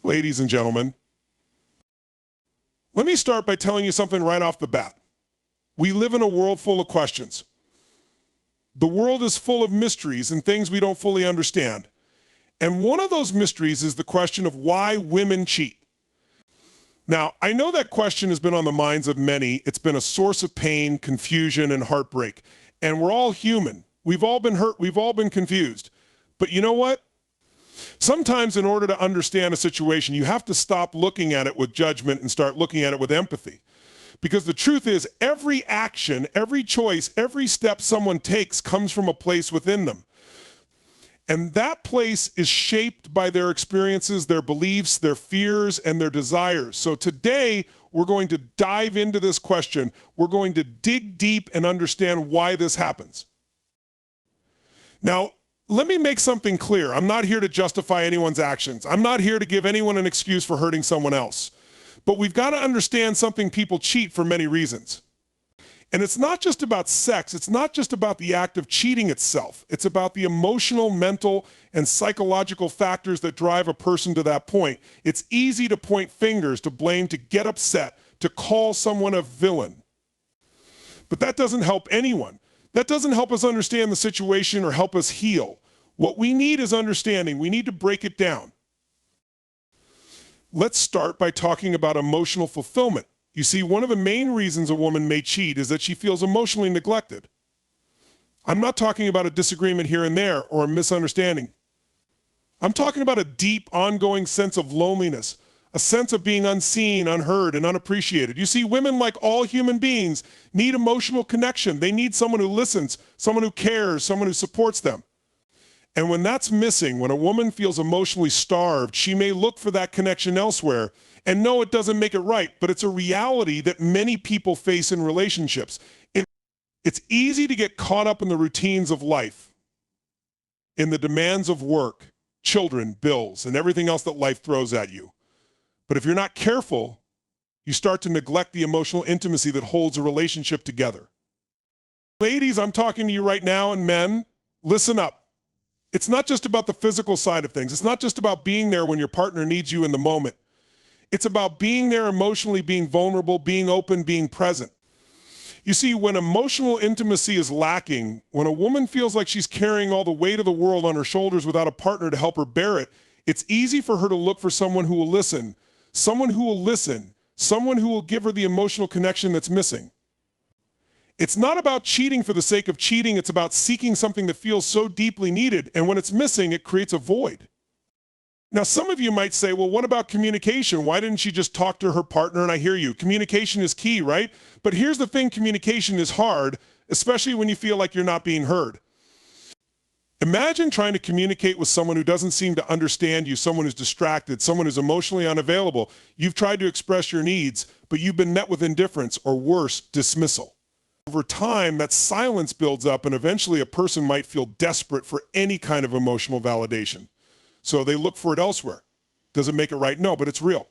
Ladies and gentlemen, let me start by telling you something right off the bat. We live in a world full of questions. The world is full of mysteries and things we don't fully understand. And one of those mysteries is the question of why women cheat. Now, I know that question has been on the minds of many. It's been a source of pain, confusion, and heartbreak. And we're all human. We've all been hurt. We've all been confused. But you know what? Sometimes in order to understand a situation, you have to stop looking at it with judgment and start looking at it with empathy. Because the truth is, every action, every choice, every step someone takes comes from a place within them. And that place is shaped by their experiences, their beliefs, their fears, and their desires. So today, we're going to dive into this question. We're going to dig deep and understand why this happens. Now, let me make something clear. I'm not here to justify anyone's actions. I'm not here to give anyone an excuse for hurting someone else. But we've got to understand something: people cheat for many reasons. And it's not just about sex. It's not just about the act of cheating itself. It's about the emotional, mental, and psychological factors that drive a person to that point. It's easy to point fingers, to blame, to get upset, to call someone a villain. But that doesn't help anyone. That doesn't help us understand the situation or help us heal. What we need is understanding. We need to break it down. Let's start by talking about emotional fulfillment. You see, one of the main reasons a woman may cheat is that she feels emotionally neglected. I'm not talking about a disagreement here and there or a misunderstanding. I'm talking about a deep, ongoing sense of loneliness, a sense of being unseen, unheard, and unappreciated. You see, women, like all human beings, need emotional connection. They need someone who listens, someone who cares, someone who supports them. And when that's missing, when a woman feels emotionally starved, she may look for that connection elsewhere. And no, it doesn't make it right, but it's a reality that many people face in relationships. It's easy to get caught up in the routines of life, in the demands of work, children, bills, and everything else that life throws at you. But if you're not careful, you start to neglect the emotional intimacy that holds a relationship together. Ladies, I'm talking to you right now, and men, listen up. It's not just about the physical side of things. It's not just about being there when your partner needs you in the moment. It's about being there emotionally, being vulnerable, being open, being present. You see, when emotional intimacy is lacking, when a woman feels like she's carrying all the weight of the world on her shoulders without a partner to help her bear it, it's easy for her to look for someone who will listen, someone who will give her the emotional connection that's missing. It's not about cheating for the sake of cheating. It's about seeking something that feels so deeply needed, and when it's missing, it creates a void. Now, some of you might say, well, what about communication? Why didn't she just talk to her partner? And I hear you. Communication is key, right? But here's the thing: communication is hard, especially when you feel like you're not being heard. Imagine trying to communicate with someone who doesn't seem to understand you, someone who's distracted, someone who's emotionally unavailable. You've tried to express your needs, but you've been met with indifference, or worse, dismissal. Over time, that silence builds up, and eventually a person might feel desperate for any kind of emotional validation. So they look for it elsewhere. Does it make it right? No, but it's real.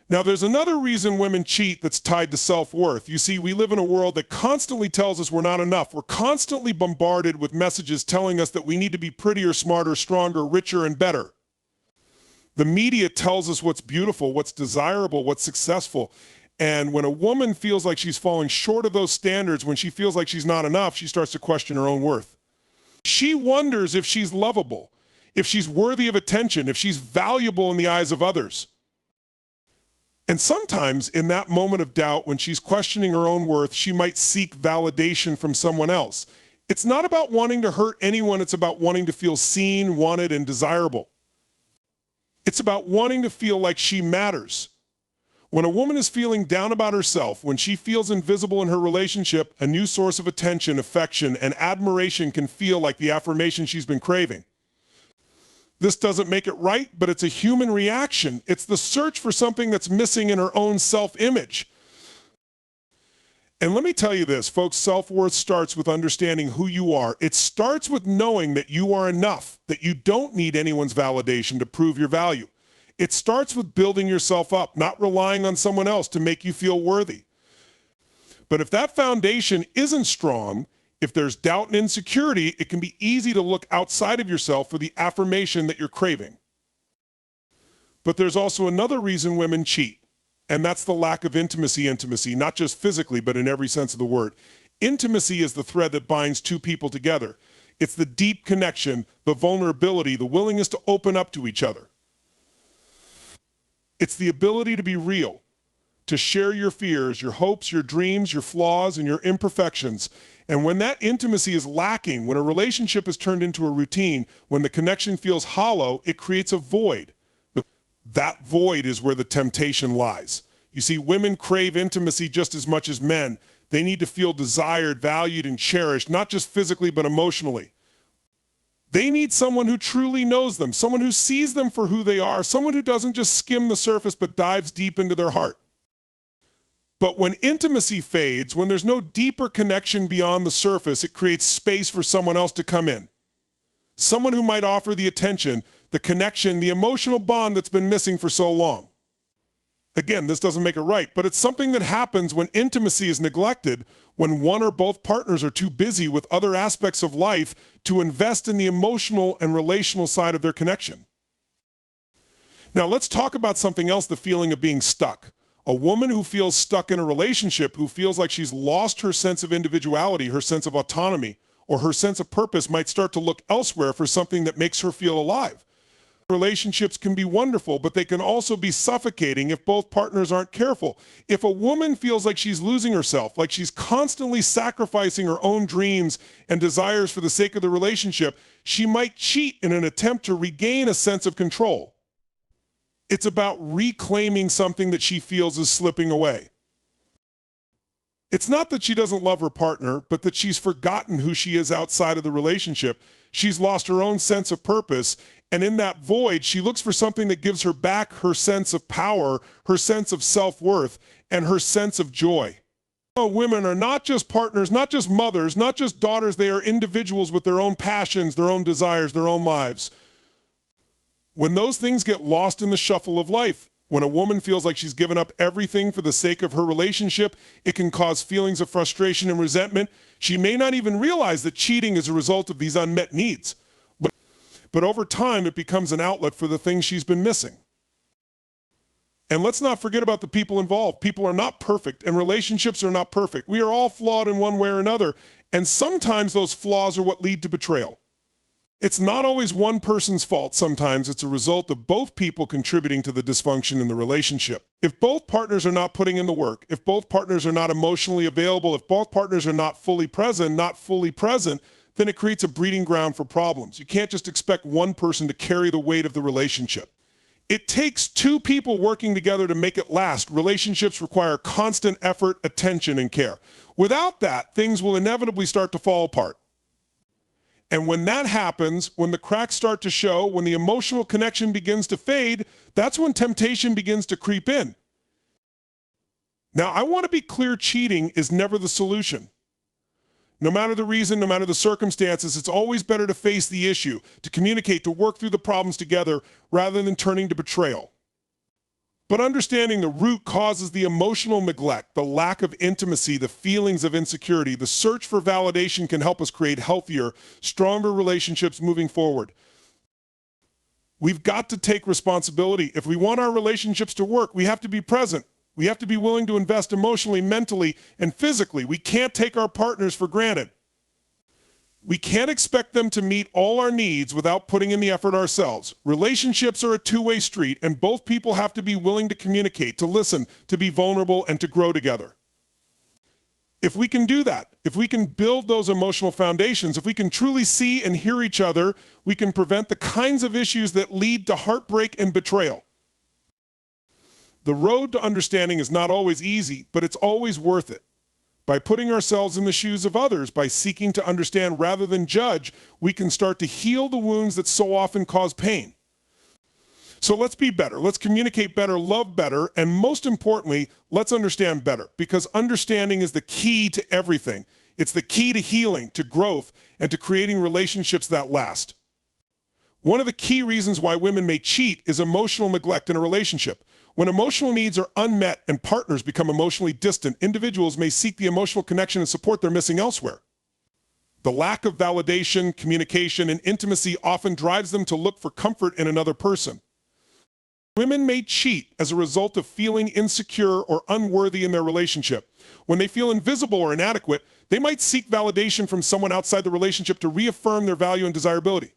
Now, there's another reason women cheat that's tied to self-worth. You see, we live in a world that constantly tells us we're not enough. We're constantly bombarded with messages telling us that we need to be prettier, smarter, stronger, richer, and better. The media tells us what's beautiful, what's desirable, what's successful. And when a woman feels like she's falling short of those standards, when she feels like she's not enough, she starts to question her own worth. She wonders if she's lovable, if she's worthy of attention, if she's valuable in the eyes of others. And sometimes in that moment of doubt, when she's questioning her own worth, she might seek validation from someone else. It's not about wanting to hurt anyone. It's about wanting to feel seen, wanted, and desirable. It's about wanting to feel like she matters. When a woman is feeling down about herself, when she feels invisible in her relationship, a new source of attention, affection, and admiration can feel like the affirmation she's been craving. This doesn't make it right, but it's a human reaction. It's the search for something that's missing in her own self-image. And let me tell you this, folks, self-worth starts with understanding who you are. It starts with knowing that you are enough, that you don't need anyone's validation to prove your value. It starts with building yourself up, not relying on someone else to make you feel worthy. But if that foundation isn't strong, if there's doubt and insecurity, it can be easy to look outside of yourself for the affirmation that you're craving. But there's also another reason women cheat, and that's the lack of intimacy, not just physically, but in every sense of the word. Intimacy is the thread that binds two people together. It's the deep connection, the vulnerability, the willingness to open up to each other. It's the ability to be real, to share your fears, your hopes, your dreams, your flaws, and your imperfections. And when that intimacy is lacking, when a relationship is turned into a routine, when the connection feels hollow, it creates a void. That void is where the temptation lies. You see, women crave intimacy just as much as men. They need to feel desired, valued, and cherished, not just physically, but emotionally. They need someone who truly knows them, someone who sees them for who they are, someone who doesn't just skim the surface, but dives deep into their heart. But when intimacy fades, when there's no deeper connection beyond the surface, it creates space for someone else to come in. Someone who might offer the attention, the connection, the emotional bond that's been missing for so long. Again, this doesn't make it right, but it's something that happens when intimacy is neglected, when one or both partners are too busy with other aspects of life to invest in the emotional and relational side of their connection. Now, let's talk about something else, the feeling of being stuck. A woman who feels stuck in a relationship, who feels like she's lost her sense of individuality, her sense of autonomy, or her sense of purpose, might start to look elsewhere for something that makes her feel alive. Relationships can be wonderful, but they can also be suffocating if both partners aren't careful. If a woman feels like she's losing herself, like she's constantly sacrificing her own dreams and desires for the sake of the relationship, she might cheat in an attempt to regain a sense of control. It's about reclaiming something that she feels is slipping away. It's not that she doesn't love her partner, but that she's forgotten who she is outside of the relationship. She's lost her own sense of purpose, and in that void, she looks for something that gives her back her sense of power, her sense of self-worth, and her sense of joy. Women are not just partners, not just mothers, not just daughters. They are individuals with their own passions, their own desires, their own lives. When those things get lost in the shuffle of life, when a woman feels like she's given up everything for the sake of her relationship, it can cause feelings of frustration and resentment. She may not even realize that cheating is a result of these unmet needs. But over time, it becomes an outlet for the things she's been missing. And let's not forget about the people involved. People are not perfect, and relationships are not perfect. We are all flawed in one way or another, and sometimes those flaws are what lead to betrayal. It's not always one person's fault. Sometimes it's a result of both people contributing to the dysfunction in the relationship. If both partners are not putting in the work, if both partners are not emotionally available, if both partners are not fully present, then it creates a breeding ground for problems. You can't just expect one person to carry the weight of the relationship. It takes two people working together to make it last. Relationships require constant effort, attention, and care. Without that, things will inevitably start to fall apart. And when that happens, when the cracks start to show, when the emotional connection begins to fade, that's when temptation begins to creep in. Now, I want to be clear, cheating is never the solution. No matter the reason, no matter the circumstances, it's always better to face the issue, to communicate, to work through the problems together, rather than turning to betrayal. But understanding the root causes, the emotional neglect, the lack of intimacy, the feelings of insecurity, the search for validation can help us create healthier, stronger relationships moving forward. We've got to take responsibility. If we want our relationships to work, we have to be present. We have to be willing to invest emotionally, mentally, and physically. We can't take our partners for granted. We can't expect them to meet all our needs without putting in the effort ourselves. Relationships are a two-way street, and both people have to be willing to communicate, to listen, to be vulnerable, and to grow together. If we can do that, if we can build those emotional foundations, if we can truly see and hear each other, we can prevent the kinds of issues that lead to heartbreak and betrayal. The road to understanding is not always easy, but it's always worth it. By putting ourselves in the shoes of others, by seeking to understand rather than judge, we can start to heal the wounds that so often cause pain. So let's be better, let's communicate better, love better, and most importantly, let's understand better, because understanding is the key to everything. It's the key to healing, to growth, and to creating relationships that last. One of the key reasons why women may cheat is emotional neglect in a relationship. When emotional needs are unmet and partners become emotionally distant, individuals may seek the emotional connection and support they're missing elsewhere. The lack of validation, communication, and intimacy often drives them to look for comfort in another person. Women may cheat as a result of feeling insecure or unworthy in their relationship. When they feel invisible or inadequate, they might seek validation from someone outside the relationship to reaffirm their value and desirability.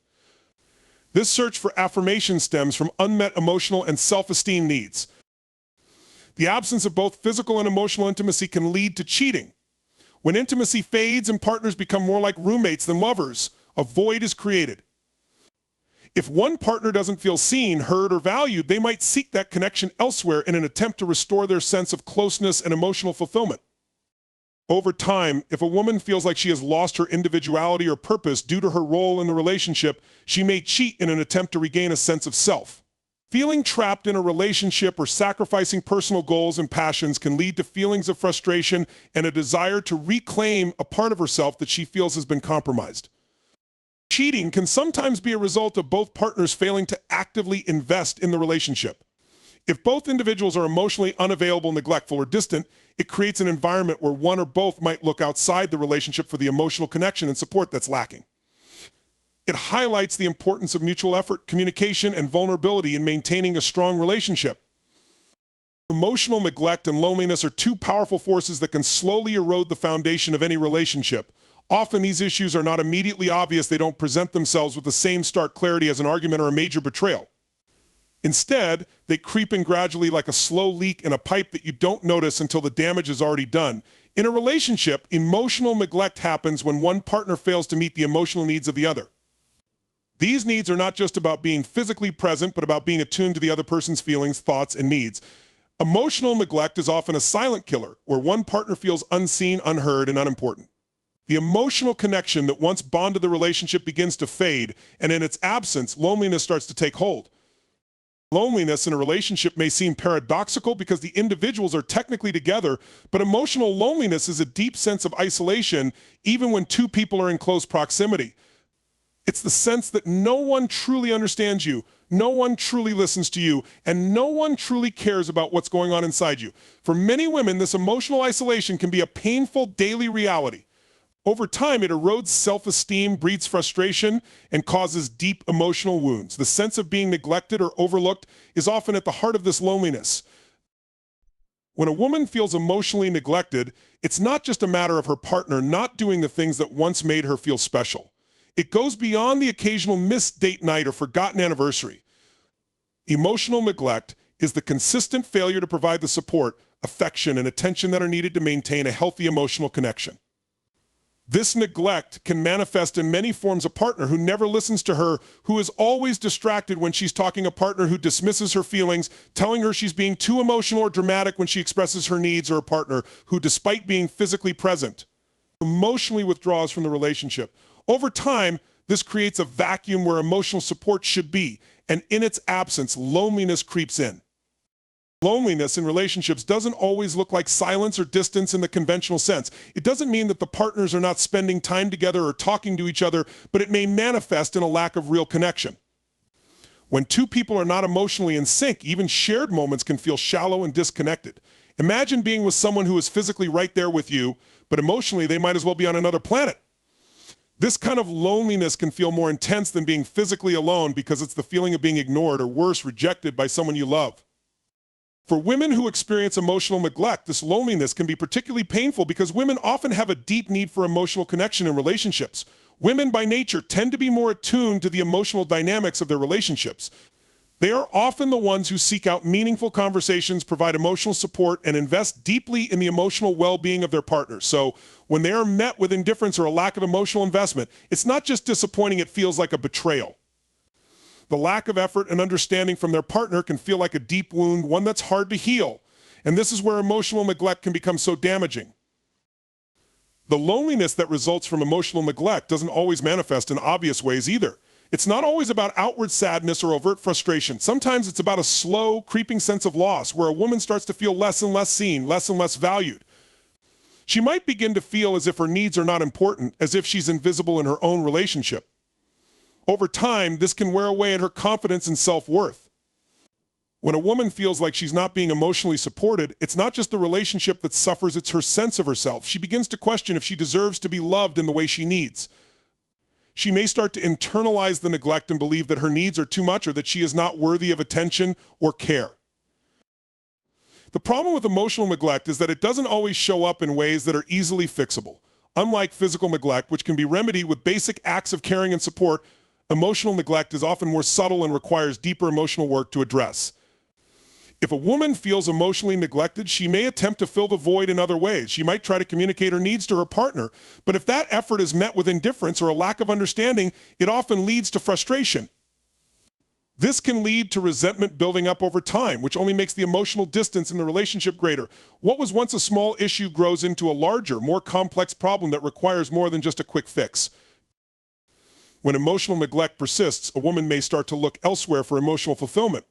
This search for affirmation stems from unmet emotional and self-esteem needs. The absence of both physical and emotional intimacy can lead to cheating. When intimacy fades and partners become more like roommates than lovers, a void is created. If one partner doesn't feel seen, heard, or valued, they might seek that connection elsewhere in an attempt to restore their sense of closeness and emotional fulfillment. Over time, if a woman feels like she has lost her individuality or purpose due to her role in the relationship, she may cheat in an attempt to regain a sense of self. Feeling trapped in a relationship or sacrificing personal goals and passions can lead to feelings of frustration and a desire to reclaim a part of herself that she feels has been compromised. Cheating can sometimes be a result of both partners failing to actively invest in the relationship. If both individuals are emotionally unavailable, neglectful, or distant, it creates an environment where one or both might look outside the relationship for the emotional connection and support that's lacking. It highlights the importance of mutual effort, communication, and vulnerability in maintaining a strong relationship. Emotional neglect and loneliness are two powerful forces that can slowly erode the foundation of any relationship. Often these issues are not immediately obvious. They don't present themselves with the same stark clarity as an argument or a major betrayal. Instead, they creep in gradually like a slow leak in a pipe that you don't notice until the damage is already done. In a relationship, emotional neglect happens when one partner fails to meet the emotional needs of the other. These needs are not just about being physically present, but about being attuned to the other person's feelings, thoughts, and needs. Emotional neglect is often a silent killer, where one partner feels unseen, unheard, and unimportant. The emotional connection that once bonded the relationship begins to fade, and in its absence, loneliness starts to take hold. Loneliness in a relationship may seem paradoxical because the individuals are technically together, but emotional loneliness is a deep sense of isolation even when two people are in close proximity. It's the sense that no one truly understands you, no one truly listens to you, and no one truly cares about what's going on inside you. For many women, this emotional isolation can be a painful daily reality. Over time, it erodes self-esteem, breeds frustration, and causes deep emotional wounds. The sense of being neglected or overlooked is often at the heart of this loneliness. When a woman feels emotionally neglected, it's not just a matter of her partner not doing the things that once made her feel special. It goes beyond the occasional missed date night or forgotten anniversary. Emotional neglect is the consistent failure to provide the support, affection, and attention that are needed to maintain a healthy emotional connection. This neglect can manifest in many forms: a partner who never listens to her, who is always distracted when she's talking, a partner who dismisses her feelings, telling her she's being too emotional or dramatic when she expresses her needs, or a partner who, despite being physically present, emotionally withdraws from the relationship. Over time, this creates a vacuum where emotional support should be, and in its absence, loneliness creeps in. Loneliness in relationships doesn't always look like silence or distance in the conventional sense. It doesn't mean that the partners are not spending time together or talking to each other, but it may manifest in a lack of real connection. When two people are not emotionally in sync, even shared moments can feel shallow and disconnected. Imagine being with someone who is physically right there with you, but emotionally they might as well be on another planet. This kind of loneliness can feel more intense than being physically alone because it's the feeling of being ignored or worse, rejected by someone you love. For women who experience emotional neglect, this loneliness can be particularly painful because women often have a deep need for emotional connection in relationships. Women by nature tend to be more attuned to the emotional dynamics of their relationships. They are often the ones who seek out meaningful conversations, provide emotional support, and invest deeply in the emotional well-being of their partners. So when they are met with indifference or a lack of emotional investment, it's not just disappointing, it feels like a betrayal. The lack of effort and understanding from their partner can feel like a deep wound, one that's hard to heal. And this is where emotional neglect can become so damaging. The loneliness that results from emotional neglect doesn't always manifest in obvious ways either. It's not always about outward sadness or overt frustration. Sometimes it's about a slow, creeping sense of loss where a woman starts to feel less and less seen, less and less valued. She might begin to feel as if her needs are not important, as if she's invisible in her own relationship. Over time, this can wear away at her confidence and self-worth. When a woman feels like she's not being emotionally supported, it's not just the relationship that suffers, it's her sense of herself. She begins to question if she deserves to be loved in the way she needs. she may start to internalize the neglect and believe that her needs are too much or that she is not worthy of attention or care. The problem with emotional neglect is that it doesn't always show up in ways that are easily fixable. Unlike physical neglect, which can be remedied with basic acts of caring and support, emotional neglect is often more subtle and requires deeper emotional work to address. If a woman feels emotionally neglected, she may attempt to fill the void in other ways. She might try to communicate her needs to her partner, but if that effort is met with indifference or a lack of understanding, it often leads to frustration. This can lead to resentment building up over time, which only makes the emotional distance in the relationship greater. What was once a small issue grows into a larger, more complex problem that requires more than just a quick fix. When emotional neglect persists, a woman may start to look elsewhere for emotional fulfillment.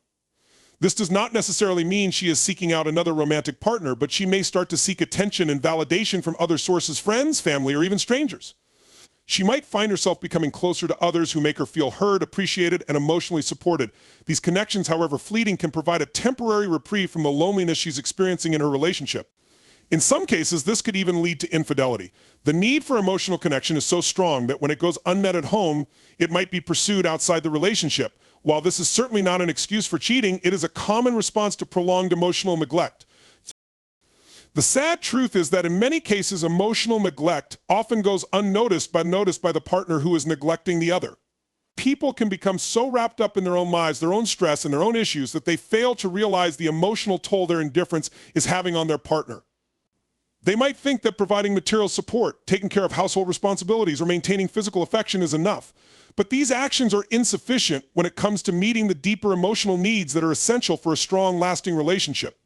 This does not necessarily mean she is seeking out another romantic partner, but she may start to seek attention and validation from other sources, friends, family, or even strangers. She might find herself becoming closer to others who make her feel heard, appreciated, and emotionally supported. These connections, however fleeting, can provide a temporary reprieve from the loneliness she's experiencing in her relationship. In some cases, this could even lead to infidelity. The need for emotional connection is so strong that when it goes unmet at home, it might be pursued outside the relationship. While this is certainly not an excuse for cheating, it is a common response to prolonged emotional neglect. The sad truth is that in many cases, emotional neglect often goes unnoticed by the partner who is neglecting the other. People can become so wrapped up in their own lives, their own stress, and their own issues that they fail to realize the emotional toll their indifference is having on their partner. They might think that providing material support, taking care of household responsibilities, or maintaining physical affection is enough. But these actions are insufficient when it comes to meeting the deeper emotional needs that are essential for a strong, lasting relationship.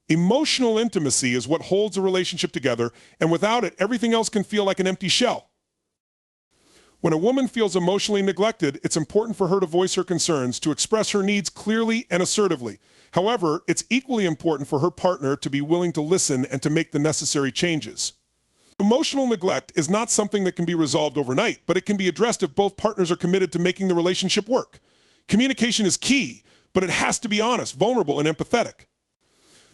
Emotional intimacy is what holds a relationship together, and without it, everything else can feel like an empty shell. When a woman feels emotionally neglected, it's important for her to voice her concerns, to express her needs clearly and assertively. However, it's equally important for her partner to be willing to listen and to make the necessary changes. Emotional neglect is not something that can be resolved overnight, but it can be addressed if both partners are committed to making the relationship work. Communication is key, but it has to be honest, vulnerable, and empathetic.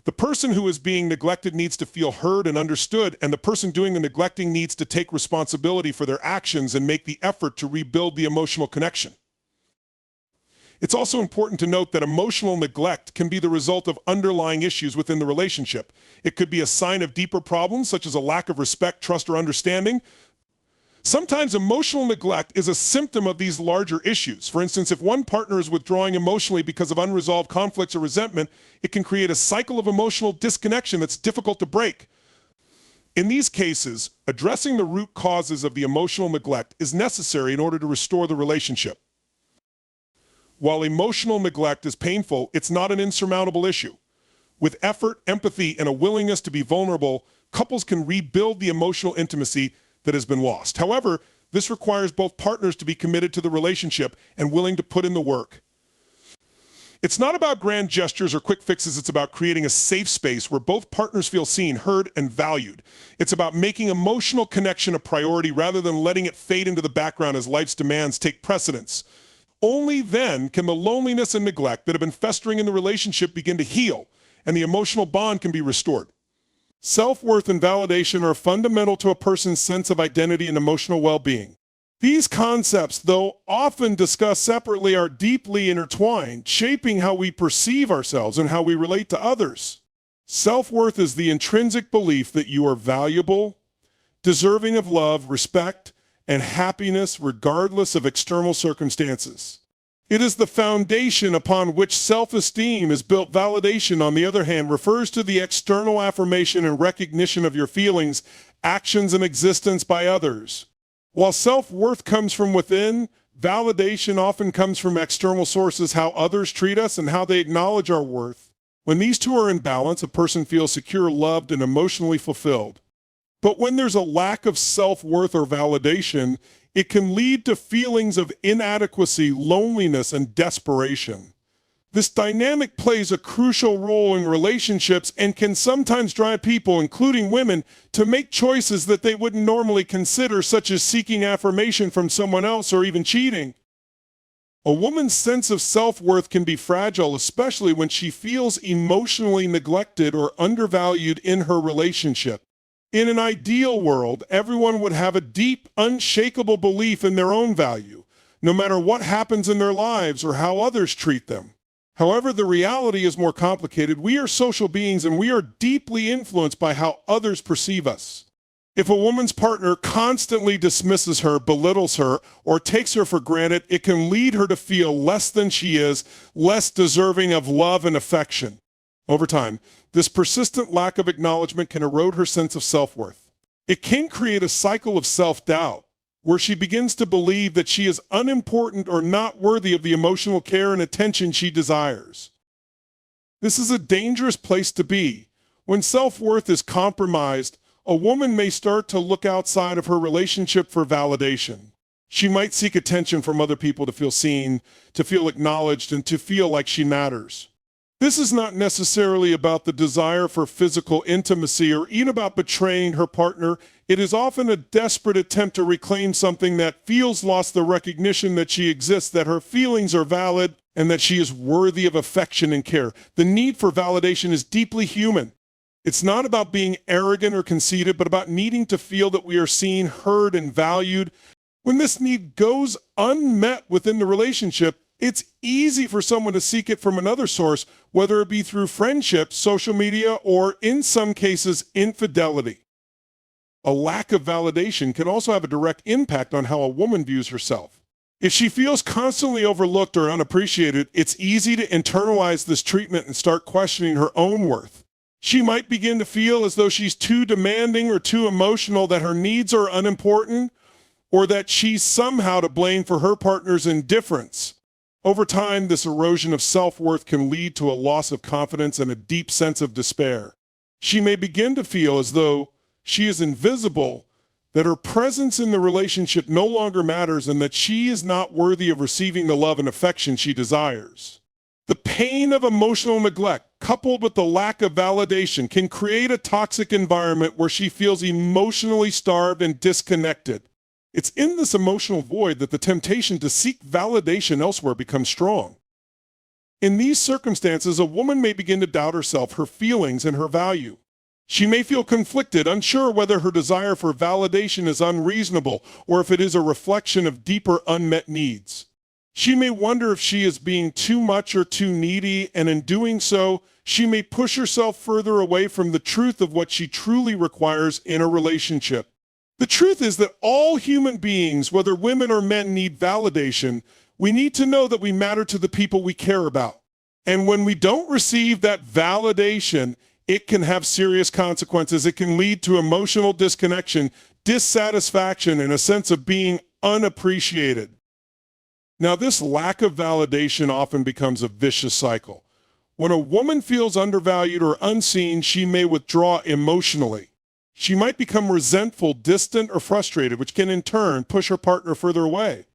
The person who is being neglected needs to feel heard and understood, and the person doing the neglecting needs to take responsibility for their actions and make the effort to rebuild the emotional connection. It's also important to note that emotional neglect can be the result of underlying issues within the relationship. It could be a sign of deeper problems, such as a lack of respect, trust, or understanding. Sometimes emotional neglect is a symptom of these larger issues. For instance, if one partner is withdrawing emotionally because of unresolved conflicts or resentment, it can create a cycle of emotional disconnection that's difficult to break. In these cases, addressing the root causes of the emotional neglect is necessary in order to restore the relationship. While emotional neglect is painful, it's not an insurmountable issue. With effort, empathy, and a willingness to be vulnerable, couples can rebuild the emotional intimacy that has been lost. However, this requires both partners to be committed to the relationship and willing to put in the work. It's not about grand gestures or quick fixes. It's about creating a safe space where both partners feel seen, heard, and valued. It's about making emotional connection a priority rather than letting it fade into the background as life's demands take precedence. Only then can the loneliness and neglect that have been festering in the relationship begin to heal, and the emotional bond can be restored. Self-worth and validation are fundamental to a person's sense of identity and emotional well-being. These concepts, though often discussed separately, are deeply intertwined, shaping how we perceive ourselves and how we relate to others. Self-worth is the intrinsic belief that you are valuable, deserving of love, respect, and happiness regardless of external circumstances. It is the foundation upon which self-esteem is built. Validation, on the other hand, refers to the external affirmation and recognition of your feelings, actions, and existence by others. While self-worth comes from within, validation often comes from external sources, how others treat us and how they acknowledge our worth. When these two are in balance, a person feels secure, loved, and emotionally fulfilled. But when there's a lack of self-worth or validation, it can lead to feelings of inadequacy, loneliness, and desperation. This dynamic plays a crucial role in relationships and can sometimes drive people, including women, to make choices that they wouldn't normally consider, such as seeking affirmation from someone else or even cheating. A woman's sense of self-worth can be fragile, especially when she feels emotionally neglected or undervalued in her relationship. In an ideal world, everyone would have a deep, unshakable belief in their own value, no matter what happens in their lives or how others treat them. However, the reality is more complicated. We are social beings and we are deeply influenced by how others perceive us. If a woman's partner constantly dismisses her, belittles her, or takes her for granted, it can lead her to feel less than she is, less deserving of love and affection. Over time, this persistent lack of acknowledgement can erode her sense of self-worth. It can create a cycle of self-doubt, where she begins to believe that she is unimportant or not worthy of the emotional care and attention she desires. This is a dangerous place to be. When self-worth is compromised, a woman may start to look outside of her relationship for validation. She might seek attention from other people to feel seen, to feel acknowledged, and to feel like she matters. This is not necessarily about the desire for physical intimacy or even about betraying her partner. It is often a desperate attempt to reclaim something that feels lost, the recognition that she exists, that her feelings are valid, and that she is worthy of affection and care. The need for validation is deeply human. It's not about being arrogant or conceited, but about needing to feel that we are seen, heard, and valued. When this need goes unmet within the relationship, it's easy for someone to seek it from another source, whether it be through friendship, social media, or in some cases, infidelity. A lack of validation can also have a direct impact on how a woman views herself. If she feels constantly overlooked or unappreciated, it's easy to internalize this treatment and start questioning her own worth. She might begin to feel as though she's too demanding or too emotional, that her needs are unimportant, or that she's somehow to blame for her partner's indifference. Over time, this erosion of self-worth can lead to a loss of confidence and a deep sense of despair. She may begin to feel as though she is invisible, that her presence in the relationship no longer matters, and that she is not worthy of receiving the love and affection she desires. The pain of emotional neglect, coupled with the lack of validation, can create a toxic environment where she feels emotionally starved and disconnected. It's in this emotional void that the temptation to seek validation elsewhere becomes strong. In these circumstances, a woman may begin to doubt herself, her feelings, and her value. She may feel conflicted, unsure whether her desire for validation is unreasonable or if it is a reflection of deeper unmet needs. She may wonder if she is being too much or too needy, and in doing so, she may push herself further away from the truth of what she truly requires in a relationship. The truth is that all human beings, whether women or men, need validation. We need to know that we matter to the people we care about. And when we don't receive that validation, it can have serious consequences. It can lead to emotional disconnection, dissatisfaction, and a sense of being unappreciated. Now, this lack of validation often becomes a vicious cycle. When a woman feels undervalued or unseen, she may withdraw emotionally. She might become resentful, distant, or frustrated, which can in turn push her partner further away.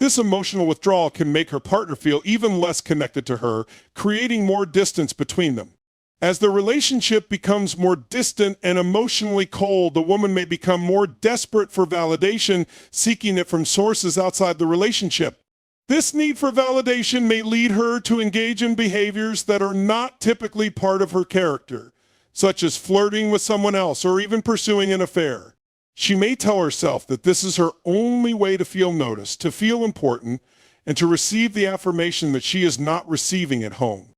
This emotional withdrawal can make her partner feel even less connected to her, creating more distance between them. As the relationship becomes more distant and emotionally cold, the woman may become more desperate for validation, seeking it from sources outside the relationship. This need for validation may lead her to engage in behaviors that are not typically part of her character, such as flirting with someone else or even pursuing an affair. She may tell herself that this is her only way to feel noticed, to feel important, and to receive the affirmation that she is not receiving at home.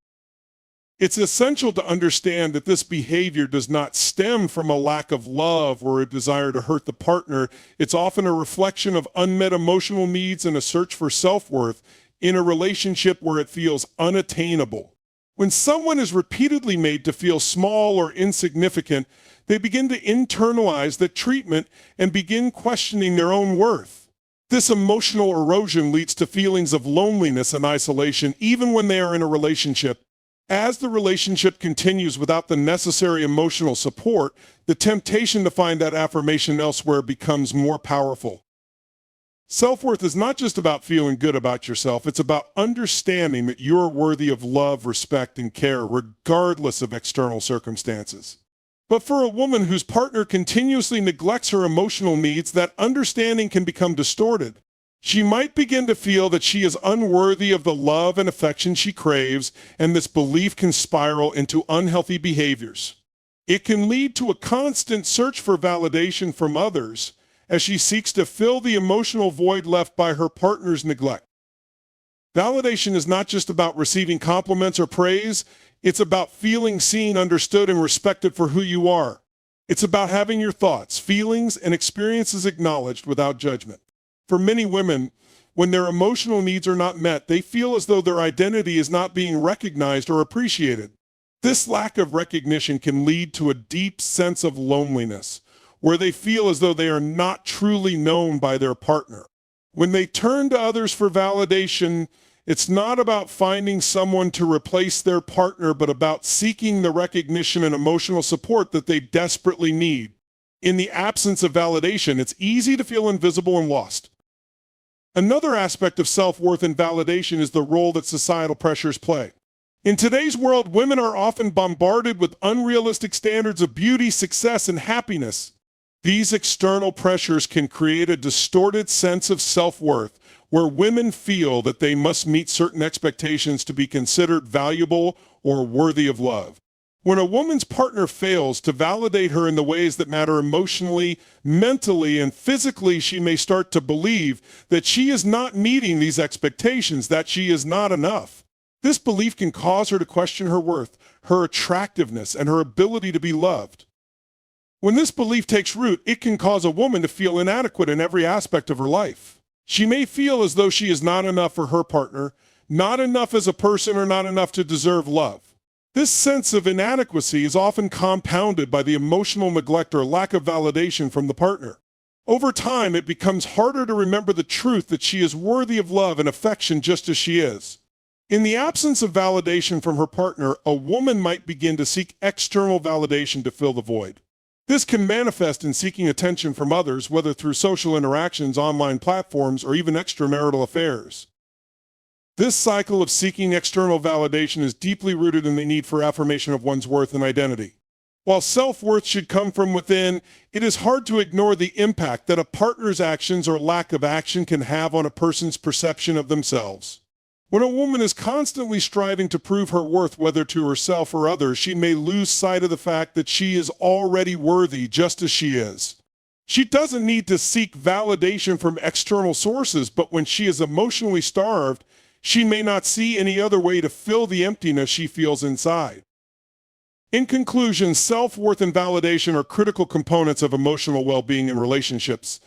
It's essential to understand that this behavior does not stem from a lack of love or a desire to hurt the partner. It's often a reflection of unmet emotional needs and a search for self-worth in a relationship where it feels unattainable. When someone is repeatedly made to feel small or insignificant, they begin to internalize that treatment and begin questioning their own worth. This emotional erosion leads to feelings of loneliness and isolation, even when they are in a relationship. As the relationship continues without the necessary emotional support, the temptation to find that affirmation elsewhere becomes more powerful. Self-worth is not just about feeling good about yourself. It's about understanding that you're worthy of love, respect, and care, regardless of external circumstances. But for a woman whose partner continuously neglects her emotional needs, that understanding can become distorted. She might begin to feel that she is unworthy of the love and affection she craves, and this belief can spiral into unhealthy behaviors. It can lead to a constant search for validation from others as she seeks to fill the emotional void left by her partner's neglect. Validation is not just about receiving compliments or praise, it's about feeling seen, understood, and respected for who you are. It's about having your thoughts, feelings, and experiences acknowledged without judgment. For many women, when their emotional needs are not met, they feel as though their identity is not being recognized or appreciated. This lack of recognition can lead to a deep sense of loneliness, where they feel as though they are not truly known by their partner. When they turn to others for validation, it's not about finding someone to replace their partner, but about seeking the recognition and emotional support that they desperately need. In the absence of validation, it's easy to feel invisible and lost. Another aspect of self-worth and validation is the role that societal pressures play. In today's world, women are often bombarded with unrealistic standards of beauty, success, and happiness. These external pressures can create a distorted sense of self-worth, where women feel that they must meet certain expectations to be considered valuable or worthy of love. When a woman's partner fails to validate her in the ways that matter emotionally, mentally, and physically, she may start to believe that she is not meeting these expectations, that she is not enough. This belief can cause her to question her worth, her attractiveness, and her ability to be loved. When this belief takes root, it can cause a woman to feel inadequate in every aspect of her life. She may feel as though she is not enough for her partner, not enough as a person, or not enough to deserve love. This sense of inadequacy is often compounded by the emotional neglect or lack of validation from the partner. Over time, it becomes harder to remember the truth that she is worthy of love and affection just as she is. In the absence of validation from her partner, a woman might begin to seek external validation to fill the void. This can manifest in seeking attention from others, whether through social interactions, online platforms, or even extramarital affairs. This cycle of seeking external validation is deeply rooted in the need for affirmation of one's worth and identity. While self-worth should come from within, it is hard to ignore the impact that a partner's actions or lack of action can have on a person's perception of themselves. When a woman is constantly striving to prove her worth, whether to herself or others, she may lose sight of the fact that she is already worthy just as she is. She doesn't need to seek validation from external sources, but when she is emotionally starved, she may not see any other way to fill the emptiness she feels inside. In conclusion, self-worth and validation are critical components of emotional well-being in relationships.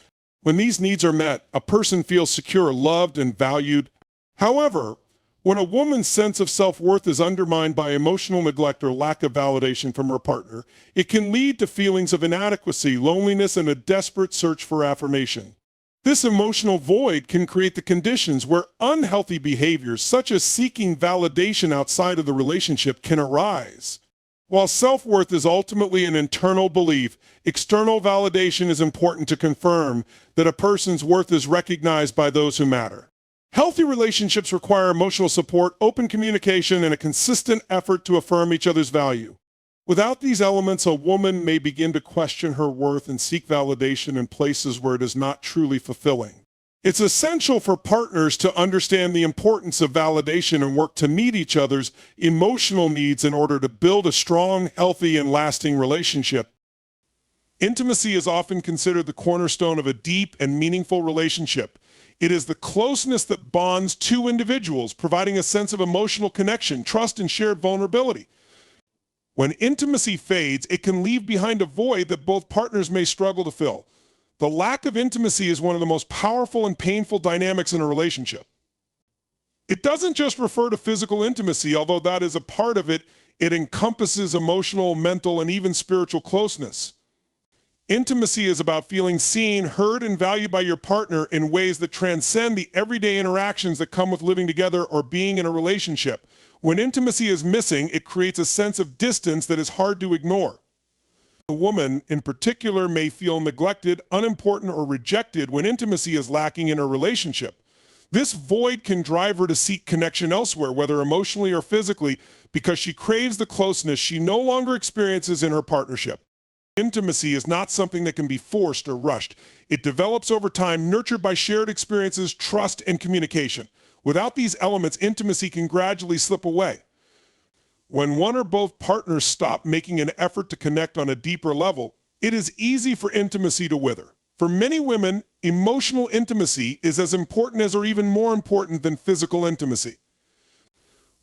When these needs are met, a person feels secure, loved, and valued. However, when a woman's sense of self-worth is undermined by emotional neglect or lack of validation from her partner, it can lead to feelings of inadequacy, loneliness, and a desperate search for affirmation. This emotional void can create the conditions where unhealthy behaviors, such as seeking validation outside of the relationship, can arise. While self-worth is ultimately an internal belief, external validation is important to confirm that a person's worth is recognized by those who matter. Healthy relationships require emotional support, open communication, and a consistent effort to affirm each other's value. Without these elements, a woman may begin to question her worth and seek validation in places where it is not truly fulfilling. It's essential for partners to understand the importance of validation and work to meet each other's emotional needs in order to build a strong, healthy, and lasting relationship. Intimacy is often considered the cornerstone of a deep and meaningful relationship. It is the closeness that bonds two individuals, providing a sense of emotional connection, trust, and shared vulnerability. When intimacy fades, it can leave behind a void that both partners may struggle to fill. The lack of intimacy is one of the most powerful and painful dynamics in a relationship. It doesn't just refer to physical intimacy, although that is a part of it. It encompasses emotional, mental, and even spiritual closeness. Intimacy is about feeling seen, heard, and valued by your partner in ways that transcend the everyday interactions that come with living together or being in a relationship. When intimacy is missing, it creates a sense of distance that is hard to ignore. A woman, in particular, may feel neglected, unimportant, or rejected when intimacy is lacking in her relationship. This void can drive her to seek connection elsewhere, whether emotionally or physically, because she craves the closeness she no longer experiences in her partnership. Intimacy is not something that can be forced or rushed. It develops over time, nurtured by shared experiences, trust, and communication. Without these elements, intimacy can gradually slip away. When one or both partners stop making an effort to connect on a deeper level, it is easy for intimacy to wither. For many women, emotional intimacy is as important as or even more important than physical intimacy.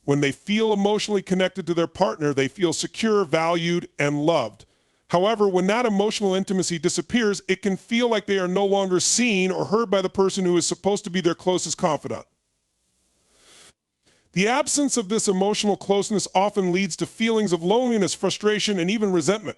When they feel emotionally connected to their partner, they feel secure, valued, and loved. However, when that emotional intimacy disappears, it can feel like they are no longer seen or heard by the person who is supposed to be their closest confidant. The absence of this emotional closeness often leads to feelings of loneliness, frustration, and even resentment.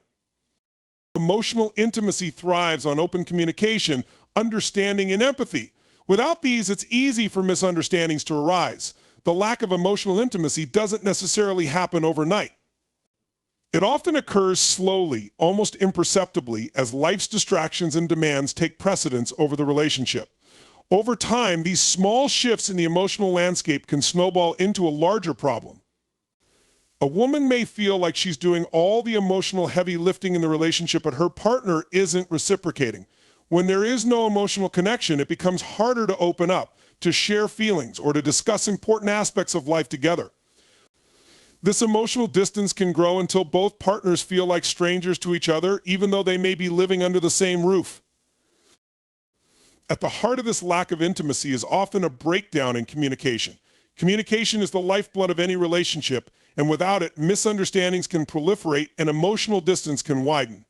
Emotional intimacy thrives on open communication, understanding, and empathy. Without these, it's easy for misunderstandings to arise. The lack of emotional intimacy doesn't necessarily happen overnight. It often occurs slowly, almost imperceptibly, as life's distractions and demands take precedence over the relationship. Over time, these small shifts in the emotional landscape can snowball into a larger problem. A woman may feel like she's doing all the emotional heavy lifting in the relationship, but her partner isn't reciprocating. When there is no emotional connection, it becomes harder to open up, to share feelings, or to discuss important aspects of life together. This emotional distance can grow until both partners feel like strangers to each other, even though they may be living under the same roof. At the heart of this lack of intimacy is often a breakdown in communication. Communication is the lifeblood of any relationship, and without it, misunderstandings can proliferate and emotional distance can widen.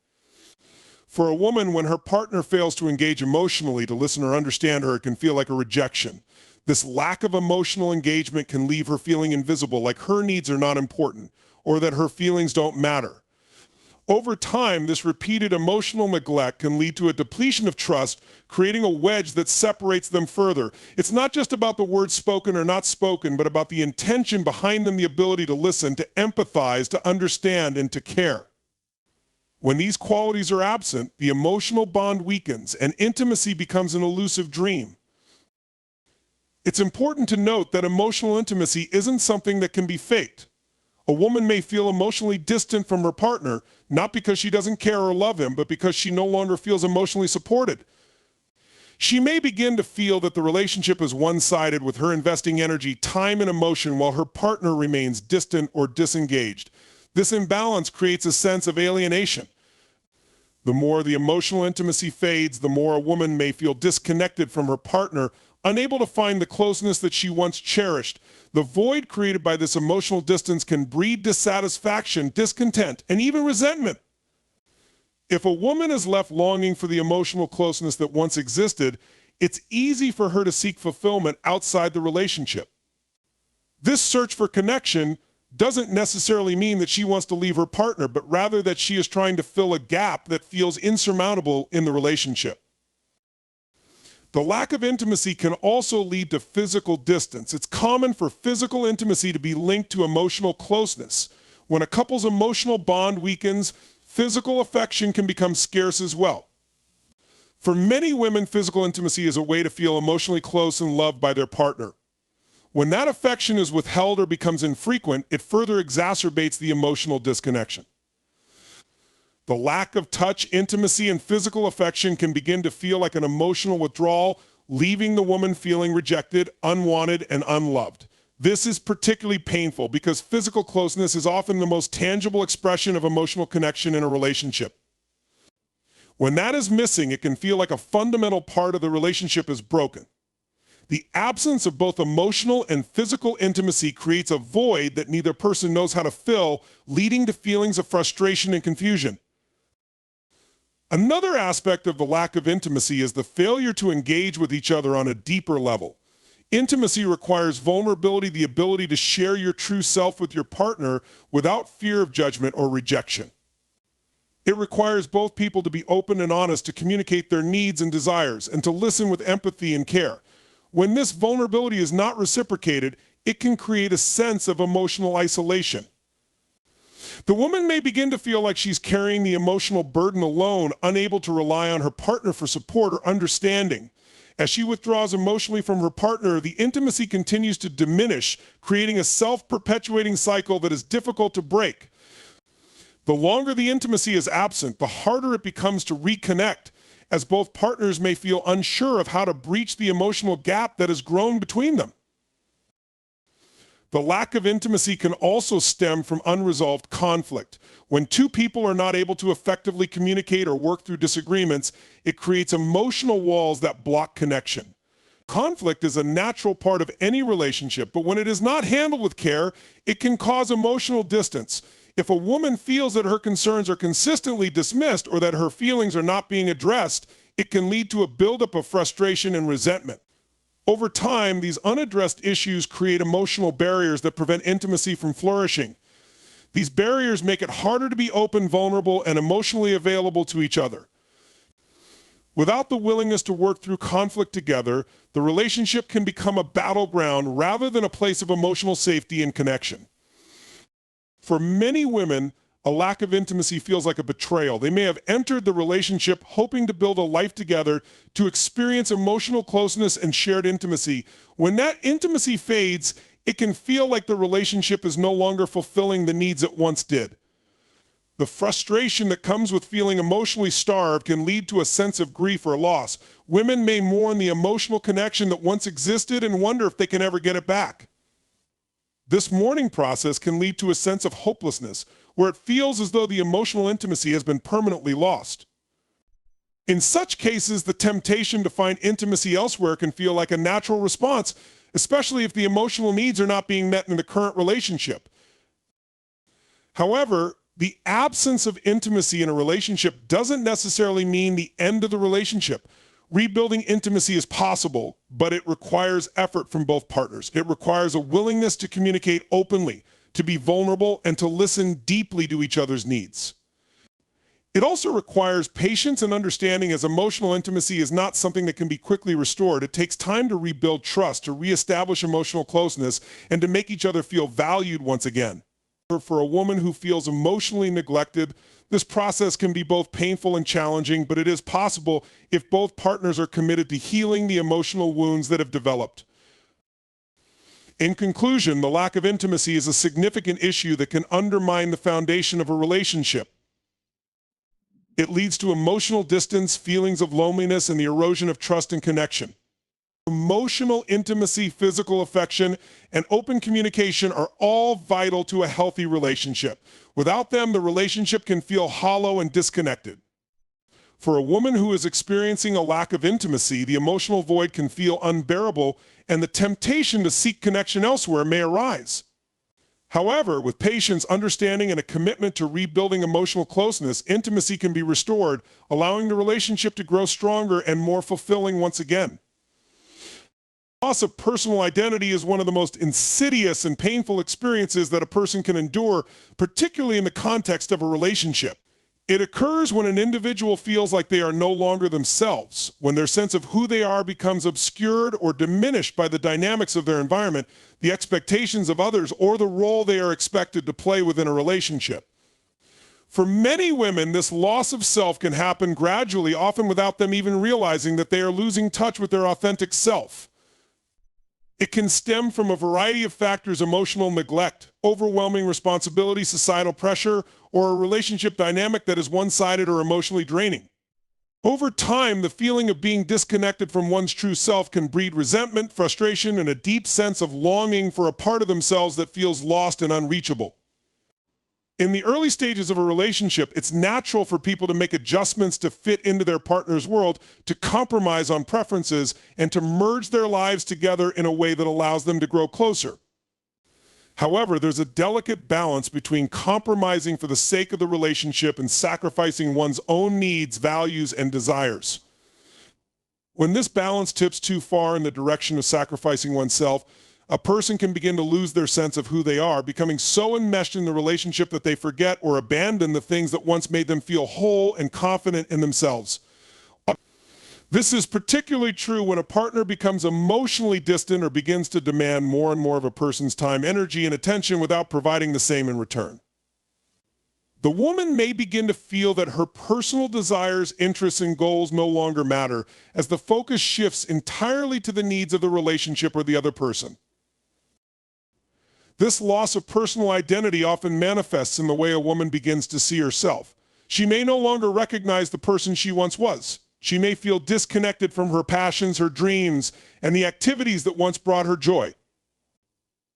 For a woman, when her partner fails to engage emotionally, to listen or understand her, it can feel like a rejection. This lack of emotional engagement can leave her feeling invisible, like her needs are not important, or that her feelings don't matter. Over time, this repeated emotional neglect can lead to a depletion of trust, creating a wedge that separates them further. It's not just about the words spoken or not spoken, but about the intention behind them, the ability to listen, to empathize, to understand, and to care. When these qualities are absent, the emotional bond weakens and intimacy becomes an elusive dream. It's important to note that emotional intimacy isn't something that can be faked. A woman may feel emotionally distant from her partner, not because she doesn't care or love him, but because she no longer feels emotionally supported. She may begin to feel that the relationship is one-sided, with her investing energy, time, and emotion while her partner remains distant or disengaged. This imbalance creates a sense of alienation. The more the emotional intimacy fades, the more a woman may feel disconnected from her partner, unable to find the closeness that she once cherished. The void created by this emotional distance can breed dissatisfaction, discontent, and even resentment. If a woman is left longing for the emotional closeness that once existed, it's easy for her to seek fulfillment outside the relationship. This search for connection doesn't necessarily mean that she wants to leave her partner, but rather that she is trying to fill a gap that feels insurmountable in the relationship. The lack of intimacy can also lead to physical distance. It's common for physical intimacy to be linked to emotional closeness. When a couple's emotional bond weakens, physical affection can become scarce as well. For many women, physical intimacy is a way to feel emotionally close and loved by their partner. When that affection is withheld or becomes infrequent, it further exacerbates the emotional disconnection. The lack of touch, intimacy, and physical affection can begin to feel like an emotional withdrawal, leaving the woman feeling rejected, unwanted, and unloved. This is particularly painful because physical closeness is often the most tangible expression of emotional connection in a relationship. When that is missing, it can feel like a fundamental part of the relationship is broken. The absence of both emotional and physical intimacy creates a void that neither person knows how to fill, leading to feelings of frustration and confusion. Another aspect of the lack of intimacy is the failure to engage with each other on a deeper level. Intimacy requires vulnerability, the ability to share your true self with your partner without fear of judgment or rejection. It requires both people to be open and honest, to communicate their needs and desires, and to listen with empathy and care. When this vulnerability is not reciprocated, it can create a sense of emotional isolation. The woman may begin to feel like she's carrying the emotional burden alone, unable to rely on her partner for support or understanding. As she withdraws emotionally from her partner, the intimacy continues to diminish, creating a self-perpetuating cycle that is difficult to break. The longer the intimacy is absent, the harder it becomes to reconnect, as both partners may feel unsure of how to breach the emotional gap that has grown between them. The lack of intimacy can also stem from unresolved conflict. When two people are not able to effectively communicate or work through disagreements, it creates emotional walls that block connection. Conflict is a natural part of any relationship, but when it is not handled with care, it can cause emotional distance. If a woman feels that her concerns are consistently dismissed or that her feelings are not being addressed, it can lead to a buildup of frustration and resentment. Over time, these unaddressed issues create emotional barriers that prevent intimacy from flourishing. These barriers make it harder to be open, vulnerable, and emotionally available to each other. Without the willingness to work through conflict together, the relationship can become a battleground rather than a place of emotional safety and connection. For many women, a lack of intimacy feels like a betrayal. They may have entered the relationship hoping to build a life together, to experience emotional closeness and shared intimacy. When that intimacy fades, it can feel like the relationship is no longer fulfilling the needs it once did. The frustration that comes with feeling emotionally starved can lead to a sense of grief or loss. Women may mourn the emotional connection that once existed and wonder if they can ever get it back. This mourning process can lead to a sense of hopelessness, where it feels as though the emotional intimacy has been permanently lost. In such cases, the temptation to find intimacy elsewhere can feel like a natural response, especially if the emotional needs are not being met in the current relationship. However, the absence of intimacy in a relationship doesn't necessarily mean the end of the relationship. Rebuilding intimacy is possible, but it requires effort from both partners. It requires a willingness to communicate openly, to be vulnerable, and to listen deeply to each other's needs. It also requires patience and understanding, as emotional intimacy is not something that can be quickly restored. It takes time to rebuild trust, to reestablish emotional closeness, and to make each other feel valued once again. For a woman who feels emotionally neglected, this process can be both painful and challenging, but it is possible if both partners are committed to healing the emotional wounds that have developed. In conclusion, the lack of intimacy is a significant issue that can undermine the foundation of a relationship. It leads to emotional distance, feelings of loneliness, and the erosion of trust and connection. Emotional intimacy, physical affection, and open communication are all vital to a healthy relationship. Without them, the relationship can feel hollow and disconnected. For a woman who is experiencing a lack of intimacy, the emotional void can feel unbearable, and the temptation to seek connection elsewhere may arise. However, with patience, understanding, and a commitment to rebuilding emotional closeness, intimacy can be restored, allowing the relationship to grow stronger and more fulfilling once again. Loss of personal identity is one of the most insidious and painful experiences that a person can endure, particularly in the context of a relationship. It occurs when an individual feels like they are no longer themselves, when their sense of who they are becomes obscured or diminished by the dynamics of their environment, the expectations of others, or the role they are expected to play within a relationship. For many women, this loss of self can happen gradually, often without them even realizing that they are losing touch with their authentic self. It can stem from a variety of factors: emotional neglect, overwhelming responsibility, societal pressure, or a relationship dynamic that is one-sided or emotionally draining. Over time, the feeling of being disconnected from one's true self can breed resentment, frustration, and a deep sense of longing for a part of themselves that feels lost and unreachable. In the early stages of a relationship, it's natural for people to make adjustments to fit into their partner's world, to compromise on preferences, and to merge their lives together in a way that allows them to grow closer. However, there's a delicate balance between compromising for the sake of the relationship and sacrificing one's own needs, values, and desires. When this balance tips too far in the direction of sacrificing oneself, a person can begin to lose their sense of who they are, becoming so enmeshed in the relationship that they forget or abandon the things that once made them feel whole and confident in themselves. This is particularly true when a partner becomes emotionally distant or begins to demand more and more of a person's time, energy, and attention without providing the same in return. The woman may begin to feel that her personal desires, interests, and goals no longer matter, as the focus shifts entirely to the needs of the relationship or the other person. This loss of personal identity often manifests in the way a woman begins to see herself. She may no longer recognize the person she once was. She may feel disconnected from her passions, her dreams, and the activities that once brought her joy.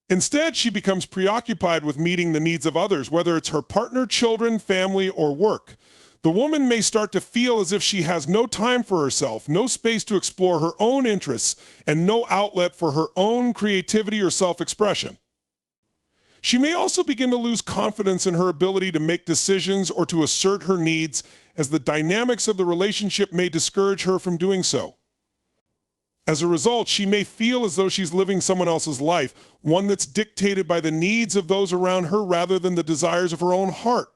Instead, she becomes preoccupied with meeting the needs of others, whether it's her partner, children, family, or work. The woman may start to feel as if she has no time for herself, no space to explore her own interests, and no outlet for her own creativity or self-expression. She may also begin to lose confidence in her ability to make decisions or to assert her needs, as the dynamics of the relationship may discourage her from doing so. As a result, she may feel as though she's living someone else's life, one that's dictated by the needs of those around her rather than the desires of her own heart.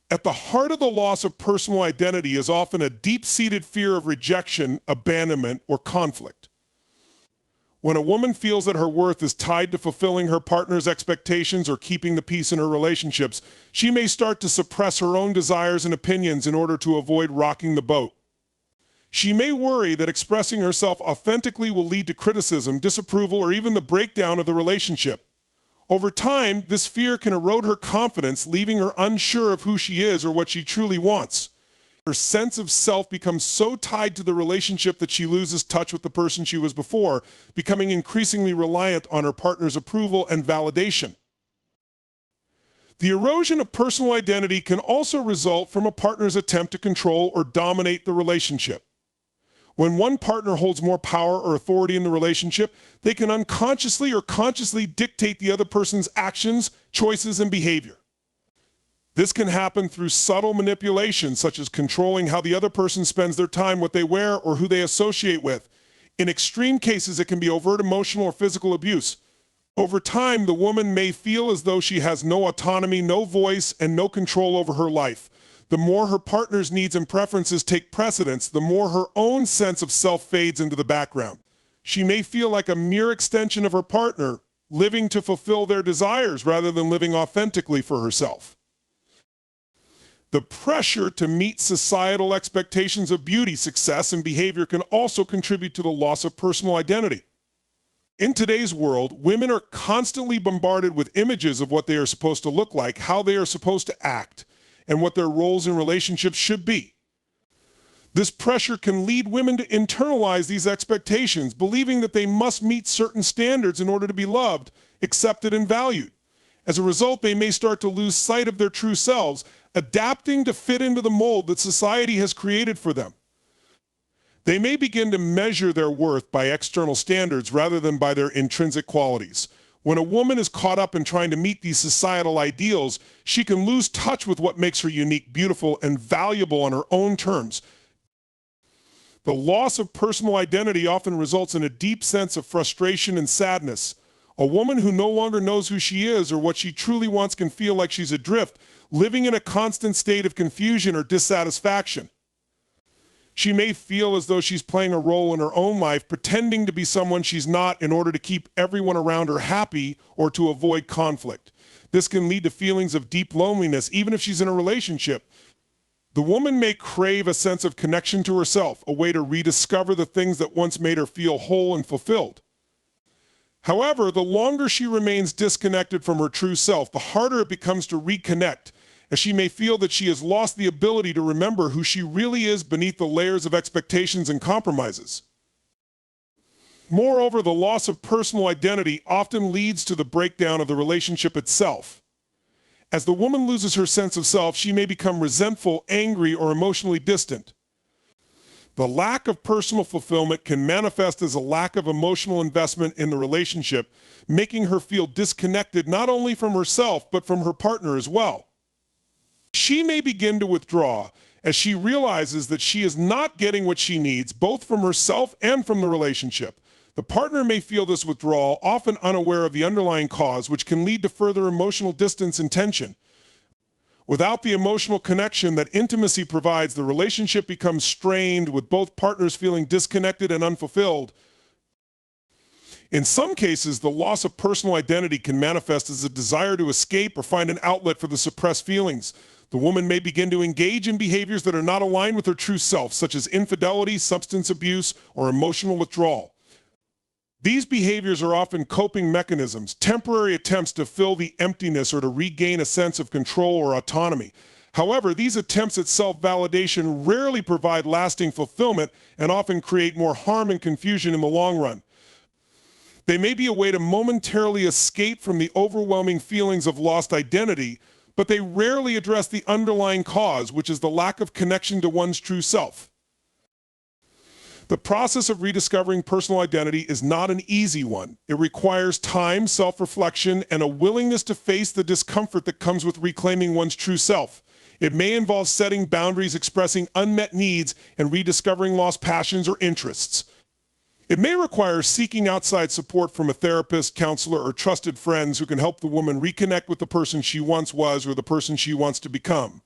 At the heart of the loss of personal identity is often a deep-seated fear of rejection, abandonment, or conflict. When a woman feels that her worth is tied to fulfilling her partner's expectations or keeping the peace in her relationships, she may start to suppress her own desires and opinions in order to avoid rocking the boat. She may worry that expressing herself authentically will lead to criticism, disapproval, or even the breakdown of the relationship. Over time, this fear can erode her confidence, leaving her unsure of who she is or what she truly wants. Her sense of self becomes so tied to the relationship that she loses touch with the person she was before, becoming increasingly reliant on her partner's approval and validation. The erosion of personal identity can also result from a partner's attempt to control or dominate the relationship. When one partner holds more power or authority in the relationship, they can unconsciously or consciously dictate the other person's actions, choices, and behavior. This can happen through subtle manipulation, such as controlling how the other person spends their time, what they wear, or who they associate with. In extreme cases, it can be overt emotional or physical abuse. Over time, the woman may feel as though she has no autonomy, no voice, and no control over her life. The more her partner's needs and preferences take precedence, the more her own sense of self fades into the background. She may feel like a mere extension of her partner, living to fulfill their desires rather than living authentically for herself. The pressure to meet societal expectations of beauty, success, and behavior can also contribute to the loss of personal identity. In today's world, women are constantly bombarded with images of what they are supposed to look like, how they are supposed to act, and what their roles in relationships should be. This pressure can lead women to internalize these expectations, believing that they must meet certain standards in order to be loved, accepted, and valued. As a result, they may start to lose sight of their true selves, adapting to fit into the mold that society has created for them. They may begin to measure their worth by external standards rather than by their intrinsic qualities. When a woman is caught up in trying to meet these societal ideals, she can lose touch with what makes her unique, beautiful, and valuable on her own terms. The loss of personal identity often results in a deep sense of frustration and sadness. A woman who no longer knows who she is or what she truly wants can feel like she's adrift, living in a constant state of confusion or dissatisfaction. She may feel as though she's playing a role in her own life, pretending to be someone she's not in order to keep everyone around her happy or to avoid conflict. This can lead to feelings of deep loneliness, even if she's in a relationship. The woman may crave a sense of connection to herself, a way to rediscover the things that once made her feel whole and fulfilled. However, the longer she remains disconnected from her true self, the harder it becomes to reconnect, as she may feel that she has lost the ability to remember who she really is beneath the layers of expectations and compromises. Moreover, the loss of personal identity often leads to the breakdown of the relationship itself. As the woman loses her sense of self, she may become resentful, angry, or emotionally distant. The lack of personal fulfillment can manifest as a lack of emotional investment in the relationship, making her feel disconnected not only from herself, but from her partner as well. She may begin to withdraw as she realizes that she is not getting what she needs, both from herself and from the relationship. The partner may feel this withdrawal, often unaware of the underlying cause, which can lead to further emotional distance and tension. Without the emotional connection that intimacy provides, the relationship becomes strained, with both partners feeling disconnected and unfulfilled. In some cases, the loss of personal identity can manifest as a desire to escape or find an outlet for the suppressed feelings. The woman may begin to engage in behaviors that are not aligned with her true self, such as infidelity, substance abuse, or emotional withdrawal. These behaviors are often coping mechanisms, temporary attempts to fill the emptiness or to regain a sense of control or autonomy. However, these attempts at self-validation rarely provide lasting fulfillment and often create more harm and confusion in the long run. They may be a way to momentarily escape from the overwhelming feelings of lost identity, but they rarely address the underlying cause, which is the lack of connection to one's true self. The process of rediscovering personal identity is not an easy one. It requires time, self-reflection, and a willingness to face the discomfort that comes with reclaiming one's true self. It may involve setting boundaries, expressing unmet needs, and rediscovering lost passions or interests. It may require seeking outside support from a therapist, counselor, or trusted friends who can help the woman reconnect with the person she once was or the person she wants to become.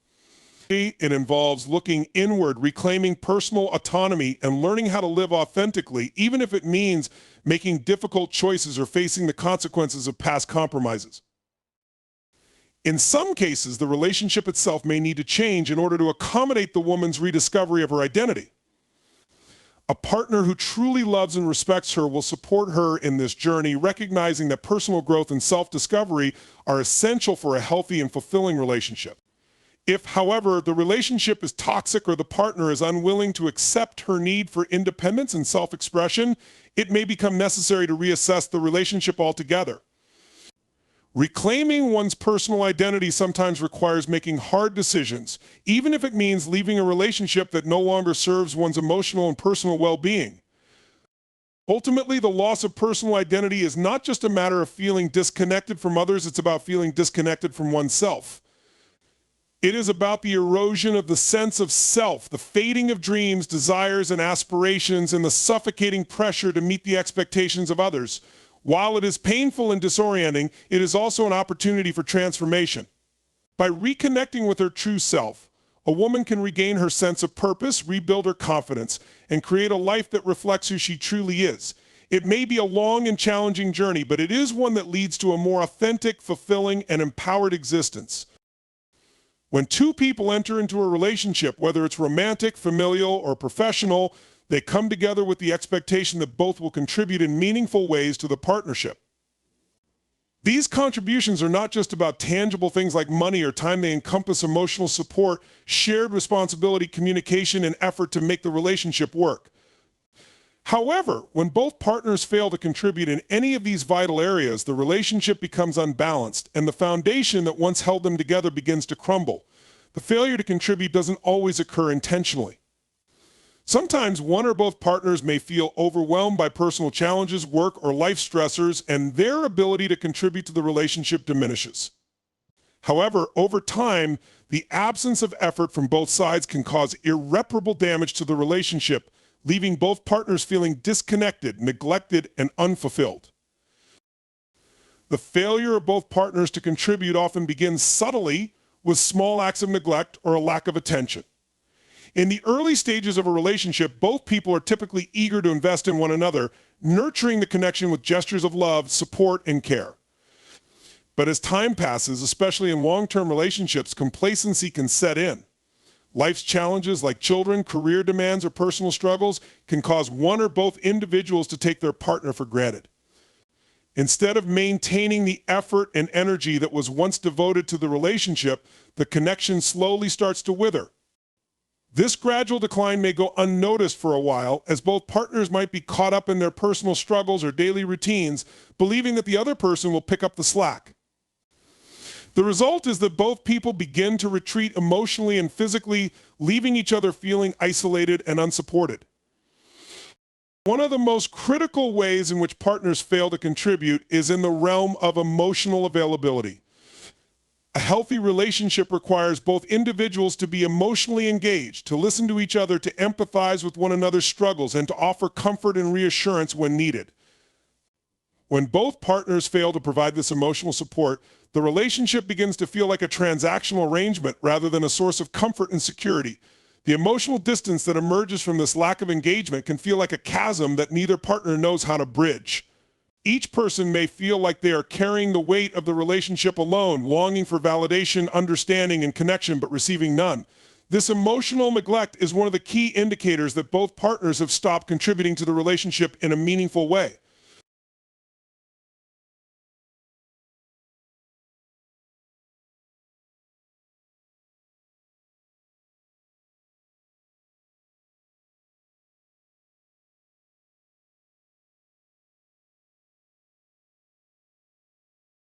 It involves looking inward, reclaiming personal autonomy, and learning how to live authentically, even if it means making difficult choices or facing the consequences of past compromises. In some cases, the relationship itself may need to change in order to accommodate the woman's rediscovery of her identity. A partner who truly loves and respects her will support her in this journey, recognizing that personal growth and self-discovery are essential for a healthy and fulfilling relationship. If, however, the relationship is toxic or the partner is unwilling to accept her need for independence and self-expression, it may become necessary to reassess the relationship altogether. Reclaiming one's personal identity sometimes requires making hard decisions, even if it means leaving a relationship that no longer serves one's emotional and personal well-being. Ultimately, the loss of personal identity is not just a matter of feeling disconnected from others, it's about feeling disconnected from oneself. It is about the erosion of the sense of self, the fading of dreams, desires, and aspirations, and the suffocating pressure to meet the expectations of others. While it is painful and disorienting, it is also an opportunity for transformation. By reconnecting with her true self, a woman can regain her sense of purpose, rebuild her confidence, and create a life that reflects who she truly is. It may be a long and challenging journey, but it is one that leads to a more authentic, fulfilling, and empowered existence. When two people enter into a relationship, whether it's romantic, familial, or professional, they come together with the expectation that both will contribute in meaningful ways to the partnership. These contributions are not just about tangible things like money or time. They encompass emotional support, shared responsibility, communication, and effort to make the relationship work. However, when both partners fail to contribute in any of these vital areas, the relationship becomes unbalanced, and the foundation that once held them together begins to crumble. The failure to contribute doesn't always occur intentionally. Sometimes one or both partners may feel overwhelmed by personal challenges, work, or life stressors, and their ability to contribute to the relationship diminishes. However, over time, the absence of effort from both sides can cause irreparable damage to the relationship, leaving both partners feeling disconnected, neglected, and unfulfilled. The failure of both partners to contribute often begins subtly with small acts of neglect or a lack of attention. In the early stages of a relationship, both people are typically eager to invest in one another, nurturing the connection with gestures of love, support, and care. But as time passes, especially in long-term relationships, complacency can set in. Life's challenges like children, career demands, or personal struggles can cause one or both individuals to take their partner for granted. Instead of maintaining the effort and energy that was once devoted to the relationship, the connection slowly starts to wither. This gradual decline may go unnoticed for a while, as both partners might be caught up in their personal struggles or daily routines, believing that the other person will pick up the slack. The result is that both people begin to retreat emotionally and physically, leaving each other feeling isolated and unsupported. One of the most critical ways in which partners fail to contribute is in the realm of emotional availability. A healthy relationship requires both individuals to be emotionally engaged, to listen to each other, to empathize with one another's struggles, and to offer comfort and reassurance when needed. When both partners fail to provide this emotional support, the relationship begins to feel like a transactional arrangement rather than a source of comfort and security. The emotional distance that emerges from this lack of engagement can feel like a chasm that neither partner knows how to bridge. Each person may feel like they are carrying the weight of the relationship alone, longing for validation, understanding, and connection, but receiving none. This emotional neglect is one of the key indicators that both partners have stopped contributing to the relationship in a meaningful way.